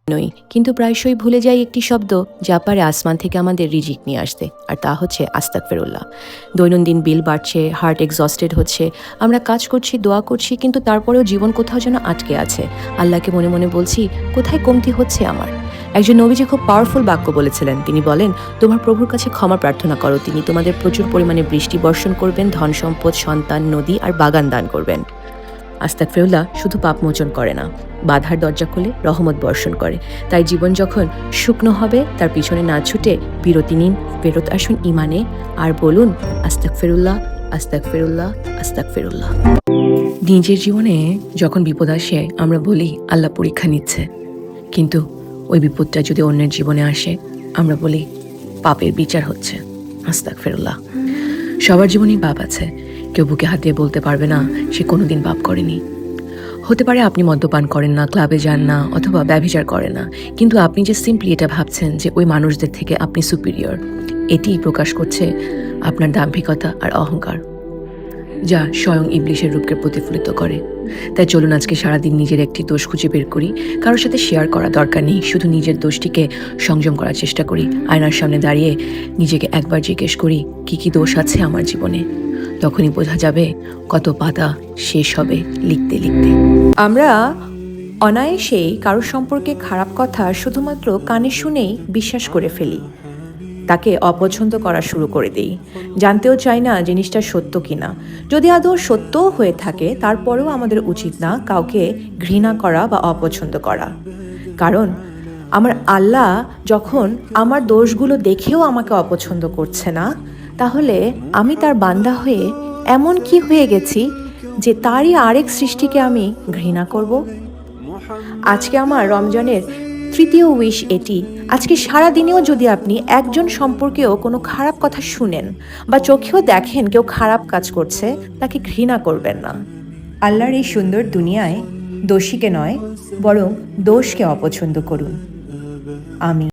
নই, কিন্তু প্রায়শই ভুলে যাই একটি শব্দ যা পারে আসমান থেকে আমাদের রিজিক নিয়ে আসতে, আর তা হচ্ছে আস্তাগফিরুল্লাহ। দৈনন্দিন বিল বাড়ছে, হার্ট এক্সস্টেড হচ্ছে, আমরা কাজ করছি, দোয়া করছি, কিন্তু তারপরেও জীবন কোথাও যেন আটকে আছে। আল্লাহকে মনে মনে বলছি, কোথায় কমতি হচ্ছে আমার। একজন নবীজি খুব পাওয়ারফুল বাক্য বলেছিলেন। তিনি বলেন, তোমার প্রভুর কাছে ক্ষমা প্রার্থনা করো, তিনি তোমাদের প্রচুর পরিমাণে বৃষ্টি বর্ষণ করবেন, ধন সম্পদ, সন্তান, নদী আর বাগান দান করবেন। আস্তাগফিরুল্লাহ শুধু পাপ মোচন করে না, বাধার দরজা খুলে রহমত বর্ষণ করে। তাই জীবন যখন শুকনো হবে, তার পিছনে না ছুটে বিরতি নিন, ফেরত আসুন ইমানে, আর বলুন আস্তাগফিরুল্লাহ, আস্তাগফিরুল্লাহ, আস্তাগফিরুল্লাহ। নিজের জীবনে যখন বিপদ আসে, আমরা বলি আল্লাহ পরীক্ষা নিচ্ছে, কিন্তু ওই বিপদটা যদি অন্যের জীবনে আসে, আমরা বলি পাপের বিচার হচ্ছে। আস্তাগফিরুল্লাহ। সবার জীবনেই পাপ আছে, কেউ বুকে হাত দিয়ে বলতে পারবে না সে কোনোদিন পাপ করেনি। হতে পারে আপনি মদ্যপান করেন না, ক্লাবে যান না, অথবা ব্যভিচার করেন না, কিন্তু আপনি যে সিম্পলি এটা ভাবছেন যে ওই মানুষদের থেকে আপনি সুপিরিয়র, এটিই প্রকাশ করছে আপনার দাম্ভিকতা আর অহংকার, যা স্বয়ং ইবলিশের রূপকে প্রতিফলিত করে। তাই চলুন আজকে সারাদিন নিজের একটি দোষ খুঁজে বের করি। কারোর সাথে শেয়ার করা দরকার নেই, শুধু নিজের দোষটিকে সংযম করার চেষ্টা করি। আয়নার সামনে দাঁড়িয়ে নিজেকে একবার জিজ্ঞেস করি, কি কি দোষ আছে আমার জীবনে। তখনই বোঝা যাবে কত পাতা শেষ হবে লিখতে লিখতে। আমরা অনায়াসেই কারোর সম্পর্কে খারাপ কথা শুধুমাত্র কানে শুনেই বিশ্বাস করে ফেলি, তাকে অপছন্দ করা শুরু করে দেই, জানতেও চাই না জিনিসটা সত্য কিনা। যদি আদৌ সত্যও হয়ে থাকে, তারপরেও আমাদের উচিত না কাউকে ঘৃণা করা বা অপছন্দ করা। কারণ আমার আল্লাহ যখন আমার দোষগুলো দেখেও আমাকে অপছন্দ করছে না, তাহলে আমি তার বান্দা হয়ে এমন কি হয়ে গেছি যে তারই আরেক সৃষ্টিকে আমি ঘৃণা করব? আজকে আমার রমজানের তৃতীয় উইশ এটি, আজকে সারা দিনেও যদি আপনি একজন সম্পর্কেও কোনো খারাপ কথা শুনেন বা চোখেও দেখেন কেউ খারাপ কাজ করছে, তাকে ঘৃণা করবেন না। আল্লাহর এই সুন্দর দুনিয়ায় দোষীকে নয়, বরং দোষকে অপছন্দ করুন। আমি